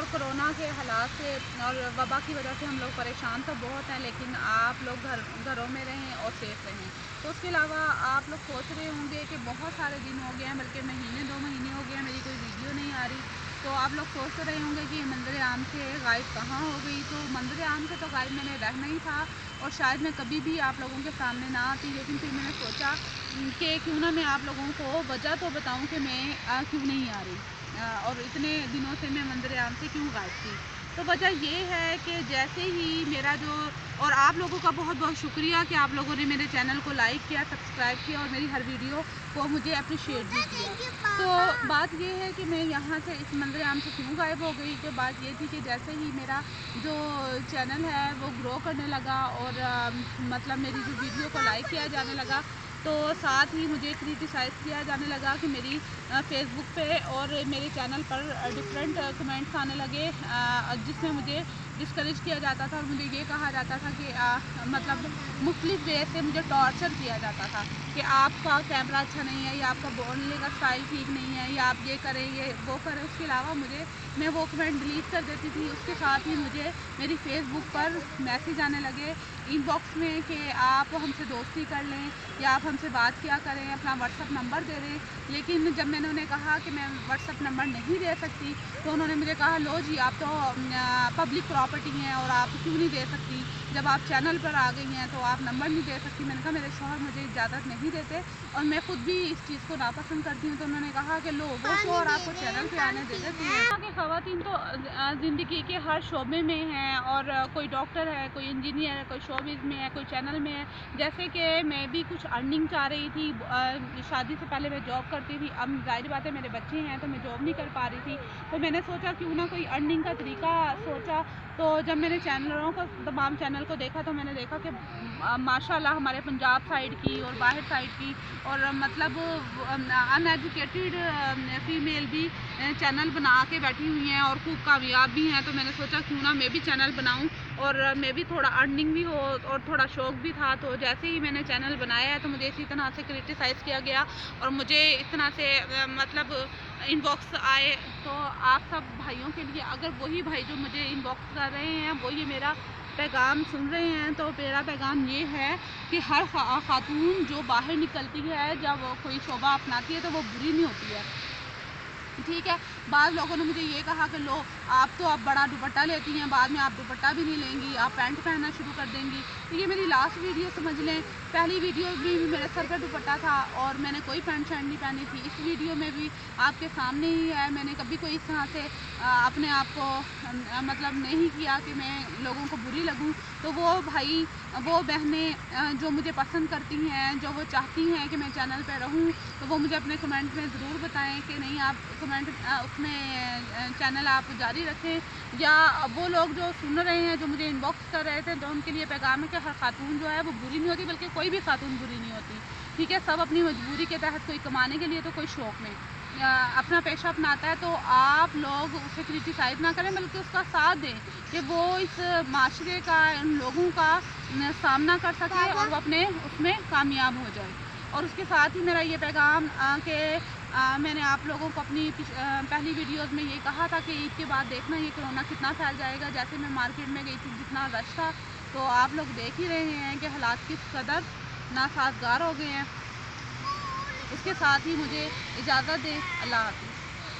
Corona के हालात से और वबा की वजह से हम लोग परेशान तो बहुत हैं, लेकिन आप लोग घरों में रहें और सेफ रहें। तो उसके अलावा आप लोग सोच रहे होंगे कि बहुत सारे दिन हो गए हैं, बल्कि महीने 2 महीने हो गए हैं मेरी कोई वीडियो नहीं आ रही। तो आप लोग सोच रहे होंगे कि मंजर आम से गायब कहाँ हो गई। तो मंजर आम से तो गायब मैंने रहना ही था और शायद मैं कभी भी आप लोगों के सामने ना आती, लेकिन फिर मैंने सोचा कि क्यों ना मैं आप लोगों को वजह तो बताऊं कि मैं क्यों नहीं आ रही और इतने दिनों से मैं मंजर आम से क्यों गायब थी। तो वजह ये है कि जैसे ही मेरा जो और आप लोगों का बहुत बहुत शुक्रिया कि आप लोगों ने मेरे चैनल को लाइक किया, सब्सक्राइब किया और मेरी हर वीडियो को मुझे अप्रिशिएट भी किया। तो बात ये है कि मैं यहाँ से इस मंजर आम से क्यों गायब हो गई। तो बात ये थी कि जैसे ही मेरा जो चैनल है वो ग्रो करने लगा और मतलब मेरी जो वीडियो को लाइक किया जाने लगा, तो साथ ही मुझे क्रिटिसाइज़ किया जाने लगा कि मेरी फेसबुक पे और मेरे चैनल पर डिफरेंट कमेंट्स आने लगे, जिसमें मुझे डिस्करेज किया जाता था और मुझे ये कहा जाता था कि मतलब मुख्तलिफ वे से मुझे टॉर्चर किया जाता था कि आपका कैमरा अच्छा नहीं है या आपका बोलने का स्टाइल ठीक नहीं है या आप ये करें ये वो करें। उसके अलावा मैं वो कमेंट डिलीट कर देती थी। उसके साथ ही मुझे मेरी फेसबुक पर मैसेज आने लगे इनबॉक्स में कि आप हमसे दोस्ती कर लें या आप हमसे बात किया करें, अपना व्हाट्सअप नंबर दे दें। लेकिन जब मैंने उन्हें कहा कि मैं व्हाट्सअप नंबर नहीं दे सकती, तो उन्होंने मुझे कहा लो जी आप तो पब्लिक प्रॉपर्टी हैं और आप क्यों नहीं दे सकती, जब आप चैनल पर आ गई हैं तो आप नंबर नहीं दे सकती। मैंने कहा मेरे शौहर मुझे इजाज़त नहीं देते और मैं खुद भी इस चीज़ को नापसंद करती हूँ। तो उन्होंने कहा कि लो वो शौहर आपको चैनल पे आने दे देते हैं। यहाँ की ख़वातीन तो ज़िंदगी के हर शोबे में हैं और कोई डॉक्टर है, कोई इंजीनियर है, कोई शोबिज़ में है, कोई चैनल में है। जैसे कि मैं भी कुछ अर्निंग चाह रही थी, शादी से पहले मैं जॉब करती थी, अब ज़ाहिर बात है मेरे बच्चे हैं तो मैं जॉब नहीं कर पा रही थी। तो मैंने सोचा क्यों ना कोई अर्निंग का तरीका सोचा। तो जब मैंने चैनलों को तमाम चैनल को देखा तो मैंने देखा कि माशाल्लाह हमारे पंजाब साइड की और बाहर साइड की और मतलब अनएजुकेटेड फ़ीमेल भी चैनल बना के बैठी हुई हैं और खूब कामयाब भी हैं। तो मैंने सोचा क्यों ना मैं भी चैनल बनाऊं और मैं भी थोड़ा अर्निंग भी हो और थोड़ा शौक़ भी था। तो जैसे ही मैंने चैनल बनाया है तो मुझे इसी तरह से क्रिटिसाइज़ किया गया और मुझे इस तरह से मतलब इनबॉक्स आए। तो आप सब भाइयों के लिए, अगर वही भाई जो मुझे इनबॉक्स कर रहे हैं वो ये मेरा पैगाम सुन रहे हैं, तो मेरा पैगाम ये है कि हर खातून जो बाहर निकलती है, जब वो कोई शोबा अपनाती है तो वो बुरी नहीं होती है, ठीक है। बाद लोगों ने मुझे ये कहा कि लो आप तो अब बड़ा दुपट्टा लेती हैं, बाद में आप दुपट्टा भी नहीं लेंगी, आप पैंट पहनना शुरू कर देंगी। तो ये मेरी लास्ट वीडियो समझ लें। पहली वीडियो में भी मेरे सर पे दुपट्टा था और मैंने कोई पैंट शर्ट नहीं पहनी थी। इस वीडियो में भी आपके सामने ही है, मैंने कभी कोई इस तरह से अपने आप को मतलब नहीं किया कि मैं लोगों को बुरी लगूं। तो वो भाई वो बहनें जो मुझे पसंद करती हैं, जो वो चाहती हैं कि मैं चैनल पे रहूं, तो वो मुझे अपने कमेंट में ज़रूर बताएं कि नहीं आप कमेंट उसमें चैनल आप जारी रखें। या वो लोग जो सुन रहे हैं, जो मुझे इनबॉक्स कर रहे थे, तो उनके लिए पैगाम है कि हर खातून जो है वो बुरी नहीं होती, बल्कि कोई भी खातून बुरी नहीं होती, ठीक है। सब अपनी मजबूरी के तहत, कोई कमाने के लिए तो कोई शौक़ में अपना पेशा अपनाता है। तो आप लोग उसे क्रिटिसाइज़ ना करें, बल्कि उसका साथ दें कि वो इस माशरे का, उन लोगों का सामना कर सके और वो अपने उसमें कामयाब हो जाए। और उसके साथ ही मेरा ये पैगाम कि मैंने आप लोगों को अपनी पहली वीडियोज़ में ये कहा था कि ईद के बाद देखना ये कोरोना कितना फैल जाएगा। जैसे मैं मार्केट में गई थी, जितना रश था, तो आप लोग देख ही रहे हैं कि हालात किस कदर नासाज़गार हो गए हैं। इसके साथ ही मुझे इजाज़त दें। अल्लाह हाफ़िज़।